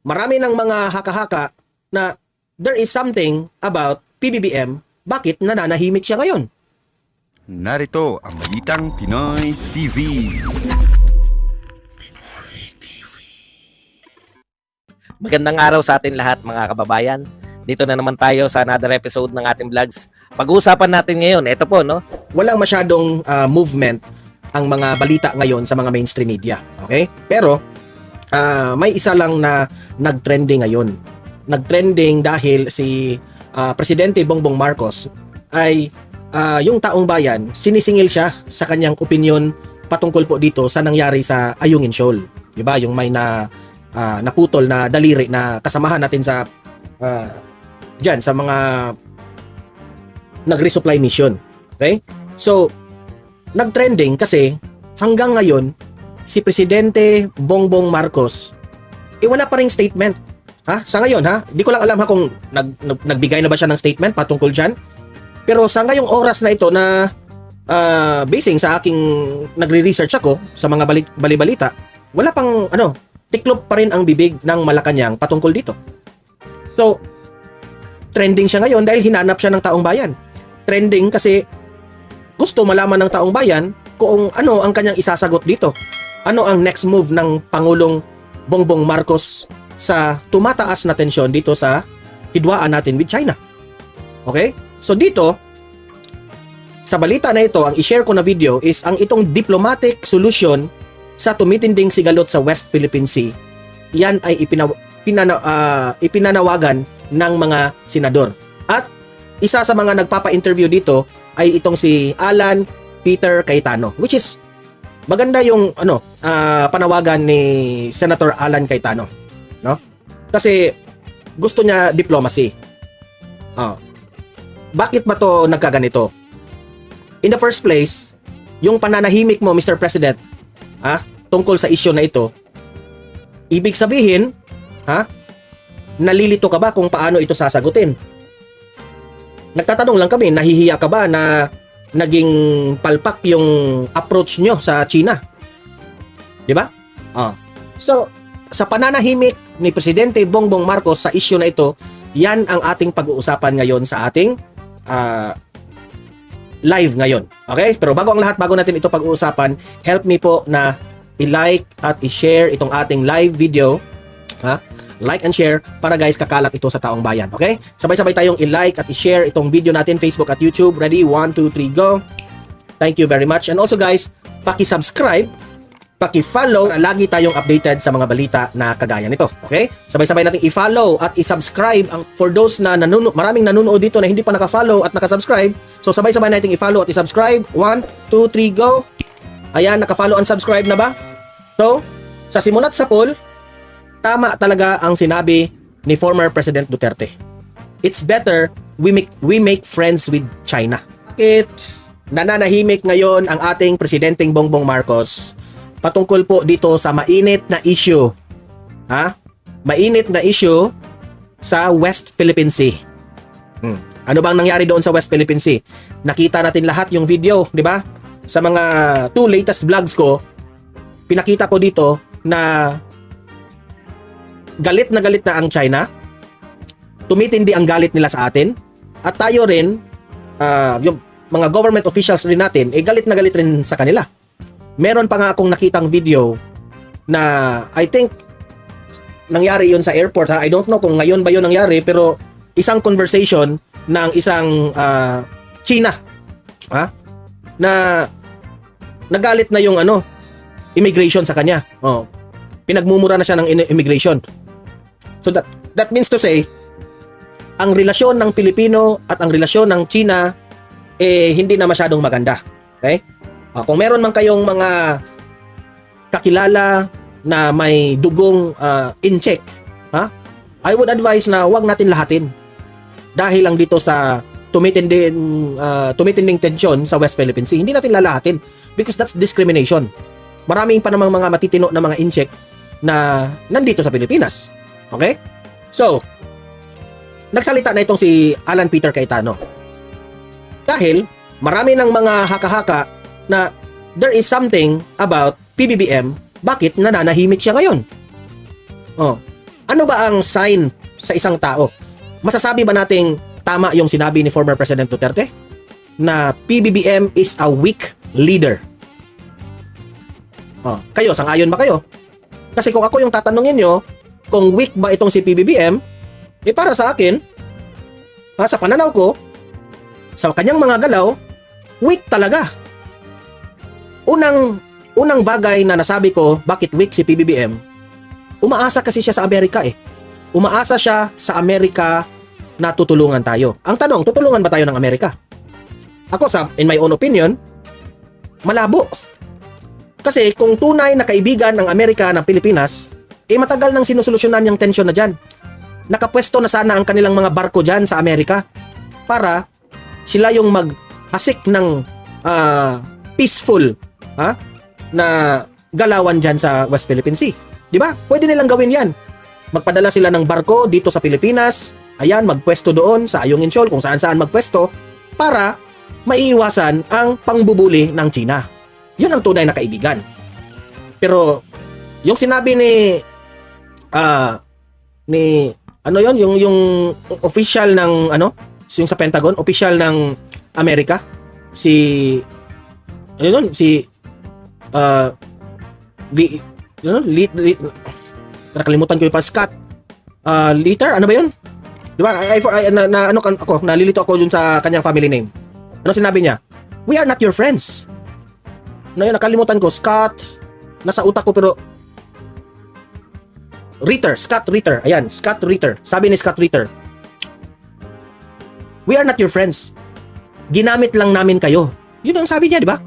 marami ng mga haka-haka na there is something about PBBM, bakit nananahimik siya ngayon? Narito ang Balitang Pinoy TV. Magandang araw sa atin lahat mga kababayan. Dito na naman tayo sa another episode ng ating vlogs. Pag-uusapan natin ngayon, ito po no. Walang masyadong movement ang mga balita ngayon sa mga mainstream media. Okay? Pero may isa lang na nag-trending ngayon. Nag-trending dahil si Presidente Bongbong Marcos ay yung taong bayan, sinisingil siya sa kanyang opinion patungkol po dito sa nangyari sa Ayungin Shoal. Diba? Yung may naputol na daliri na kasamahan natin sa dyan sa mga nag-resupply mission. Okay? So, nag-trending kasi hanggang ngayon si Presidente Bongbong Marcos wala pa ring statement. Ha? Sa ngayon ha, di ko lang alam ha kung nagbigay na ba siya ng statement patungkol dyan. Pero sa ngayong oras na ito na basing sa aking nagre-research ako sa mga balibalita, wala pang tiklop pa rin ang bibig ng Malacanang patungkol dito. So, trending siya ngayon dahil hinanap siya ng taong bayan. Trending kasi gusto malaman ng taong bayan kung ano ang kanyang isasagot dito. Ano ang next move ng Pangulong Bongbong Marcos sa tumataas na tensyon dito sa hidwaan natin with China. Okay? So dito, sa balita na ito, ang i-share ko na video is ang itong diplomatic solution sa tumitinding sigalot sa West Philippine Sea. Yan ay ipinanawagan ng mga senador. At isa sa mga nagpapa-interview dito ay itong si Alan Peter Cayetano, which is maganda yung panawagan ni Senator Alan Cayetano, no? Kasi gusto niya diplomacy. Bakit ba to nagkaganito? In the first place, yung pananahimik mo, Mr. President, tungkol sa issue na ito, ibig sabihin, nalilito ka ba kung paano ito sasagutin? Nagtatanong lang kami, nahihiya ka ba na naging palpak yung approach nyo sa China? Di ba? So, sa pananahimik ni Presidente Bongbong Marcos sa issue na ito, yan ang ating pag-uusapan ngayon sa ating live ngayon. Okay? Pero bago ang lahat, bago natin ito pag-uusapan, help me po na i-like at i-share itong ating live video. Like and share para guys kakalat ito sa taong bayan. Okay? Sabay-sabay tayong i-like at i-share itong video natin Facebook at YouTube. Ready? 1, 2, 3, go! Thank you very much. And also guys, paki-subscribe, paki-follow para lagi tayong updated sa mga balita na kagaya nito. Okay? Sabay-sabay nating i-follow at i-subscribe for those na maraming nanonood dito na hindi pa naka-follow at naka-subscribe. So sabay-sabay nating i-follow at i-subscribe. 1, 2, 3, go! Ayan, naka-follow and subscribe na ba? So, sa simulat sa poll, tama talaga ang sinabi ni former President Duterte. It's better we make friends with China. Bakit nananahimik ngayon ang ating Presidenteng Bongbong Marcos patungkol po dito sa mainit na issue? Mainit na issue sa West Philippine Sea. Ano bang nangyari doon sa West Philippine Sea? Nakita natin lahat yung video, di ba? Sa mga 2 latest vlogs ko, pinakita ko dito na galit na ang China, tumitindi ang galit nila sa atin, at tayo rin, yung mga government officials rin natin, galit na galit rin sa kanila. Meron pa nga akong nakitang video na I think nangyari yun sa airport. I don't know kung ngayon ba yun nangyari, pero isang conversation ng isang China na nagalit na yung immigration sa kanya. Pinagmumura na siya ng immigration. So that means to say, ang relasyon ng Pilipino at ang relasyon ng China hindi na masyadong maganda. Okay? Kung meron man kayong mga kakilala na may dugong in-check, I would advise na wag natin lahatin. Dahil lang dito sa tumitinding tensyon sa West Philippine Sea, hindi natin lalahatin because that's discrimination. Maraming pa namang mga matitino na mga in-check na nandito sa Pilipinas. Okay? So, nagsalita na itong si Alan Peter Cayetano. Dahil marami ng mga haka-haka na there is something about PBBM, bakit nananahimik siya ngayon? Ano ba ang sign sa isang tao? Masasabi ba nating tama yung sinabi ni former President Duterte na PBBM is a weak leader? Kayo, sang-ayon ba kayo? Kasi kung ako yung tatanungin nyo, kung weak ba itong si PBBM, para sa akin, sa pananaw ko, sa kanyang mga galaw, weak talaga. Unang bagay na nasabi ko, bakit weak si PBBM, umaasa kasi siya sa Amerika Umaasa siya sa Amerika na tutulungan tayo. Ang tanong, tutulungan ba tayo ng Amerika? Ako, in my own opinion, malabo. Kasi kung tunay na kaibigan ng Amerika ng Pilipinas, matagal nang sinusolusyonan yung tension na dyan. Nakapwesto na sana ang kanilang mga barko dyan sa Amerika para sila yung mag-asik ng peaceful na galawan dyan sa West Philippine Sea. Di ba? Pwede nilang gawin yan. Magpadala sila ng barko dito sa Pilipinas, ayan, magpwesto doon sa Ayungin Shoal, kung saan-saan magpwesto, para maiiwasan ang pangbubuli ng China. Yun ang tunay na kaibigan. Pero yung sinabi ni yung official ng yung sa Pentagon, official ng Amerika, nakalimutan ko yung Scott Litter, ano ba yun? Di ba? Nalilito ako dun sa kanyang family name. Ano sinabi niya? We are not your friends. Nakalimutan ko, Scott, nasa utak ko pero Scott Ritter. Ayan, Scott Ritter. Sabi ni Scott Ritter, we are not your friends. Ginamit lang namin kayo. Yun ang sabi niya, di ba?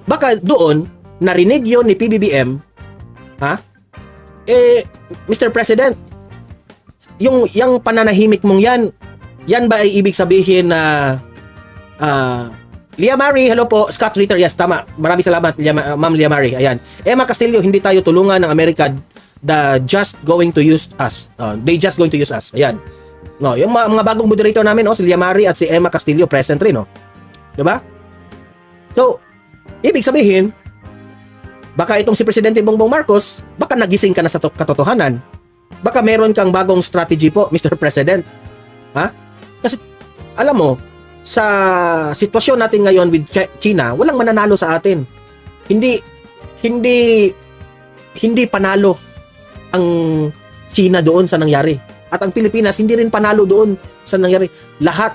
Baka doon, narinig yun ni PBBM, Mr. President, yung pananahimik mong yan ba ay ibig sabihin na Lia Marie, hello po, Scott Ritter, yes, tama. Maraming salamat, Ma'am Lia Marie. Ayan. Emma Castillo, hindi tayo tulungan ng Amerika, they just going to use us. Ayan. No, yung mga bagong moderator namin, si Lia Marie at si Emma Castillo present rin, no. 'Di ba? So, ibig sabihin, baka itong si Presidente Bongbong Marcos, baka nagising ka na sa katotohanan. Baka meron kang bagong strategy po, Mr. President. Kasi alam mo, sa sitwasyon natin ngayon with China, walang mananalo sa atin. Hindi panalo ang China doon sa nangyari. At ang Pilipinas hindi rin panalo doon sa nangyari. Lahat,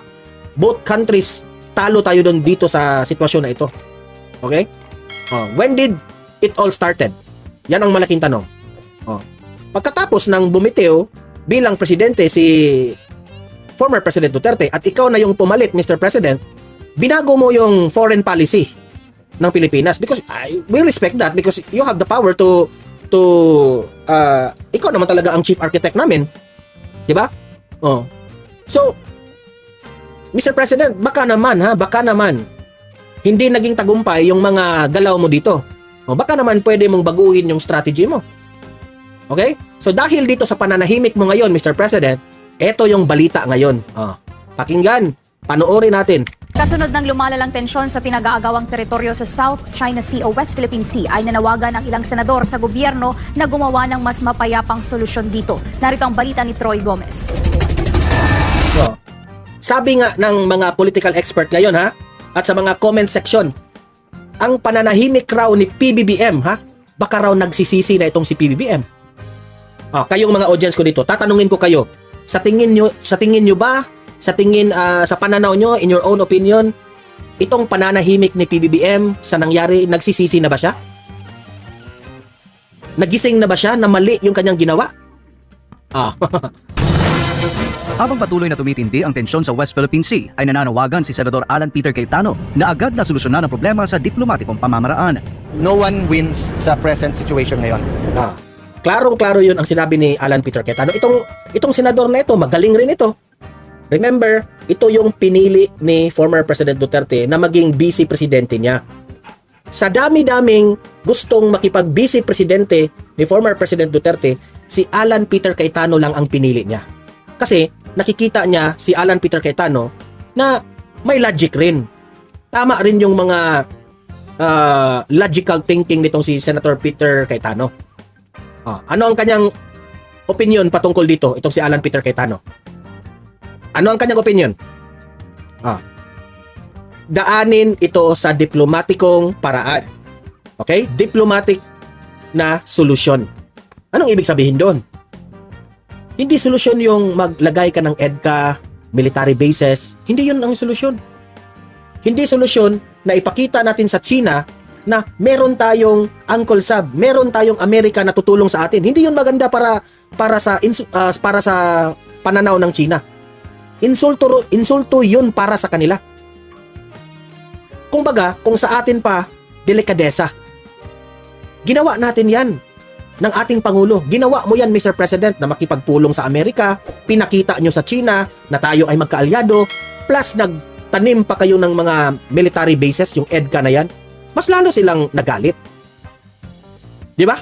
both countries, talo tayo doon dito sa sitwasyon na ito. Okay? When did it all started? Yan ang malaking tanong. Pagkatapos ng bumitiw bilang presidente si former President Duterte at ikaw na yung pumalit, Mr. President, binago mo yung foreign policy ng Pilipinas because we respect that because you have the power to ikaw naman talaga ang chief architect namin. 'Di ba? So, Mr. President, baka naman hindi naging tagumpay yung mga galaw mo dito. Baka naman pwede mong baguhin yung strategy mo. Okay? So dahil dito sa pananahimik mo ngayon, Mr. President, eto yung balita ngayon. Pakinggan, panoorin natin. Kasunod ng lumalalang tensyon sa pinag-aagawang teritoryo sa South China Sea o West Philippine Sea ay nanawagan ang ilang senador sa gobyerno na gumawa ng mas mapayapang solusyon dito. Narito ang balita ni Troy Gomez. Sabi nga ng mga political expert ngayon at sa mga comment section, ang pananahimik raw ni PBBM baka raw nagsisisi na itong si PBBM. Kayong mga audience ko dito, tatanungin ko kayo, sa tingin nyo ba, sa pananaw nyo, in your own opinion, itong pananahimik ni PBBM sa nangyari, nagsisisi na ba siya? Nagising na ba siya na mali yung kanyang ginawa? Habang patuloy na tumitindi ang tensyon sa West Philippine Sea, ay nananawagan si Senador Alan Peter Cayetano na agad na solusyonan ang problema sa diplomatikong pamamaraan. No one wins sa present situation ngayon. Klarong-klaro yun ang sinabi ni Alan Peter Cayetano. Itong senador na ito, magaling rin ito. Remember, ito yung pinili ni former President Duterte na maging vice presidente niya. Sa dami-daming gustong makipag-vice presidente ni former President Duterte, si Alan Peter Cayetano lang ang pinili niya. Kasi nakikita niya si Alan Peter Cayetano na may logic rin. Tama rin yung mga logical thinking nitong si Senator Peter Cayetano. Ano ang kanyang opinion patungkol dito, itong si Alan Peter Cayetano. Ano ang kanyang opinion? Daanin ito sa diplomatikong paraan. Okay? Diplomatic na solusyon. Anong ibig sabihin doon? Hindi solusyon yung maglagay ka ng EDCA, military bases. Hindi yun ang solusyon. Hindi solusyon na ipakita natin sa China na meron tayong Uncle Sab, meron tayong Amerika na tutulong sa atin. Hindi yun maganda para sa pananaw ng China. Insulto yun para sa kanila. Kumbaga, kung sa atin pa, delikadesa. Ginawa natin yan ng ating Pangulo. Ginawa mo yan, Mr. President, na makipagpulong sa Amerika, pinakita nyo sa China na tayo ay magkaalyado, plus nagtanim pa kayo ng mga military bases, yung EDCA na yan, mas lalo silang nagalit. Di ba?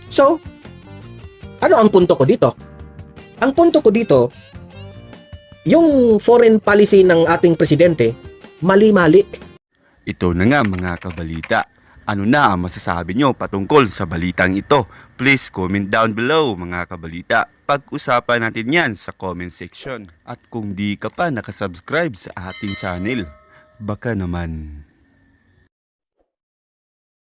So, ano ang punto ko dito? Ang punto ko dito, yung foreign policy ng ating presidente, mali-mali. Ito na nga mga kabalita. Ano na ang masasabi nyo patungkol sa balitang ito? Please comment down below mga kabalita. Pag-usapan natin yan sa comment section. At kung di ka pa nakasubscribe sa ating channel, baka naman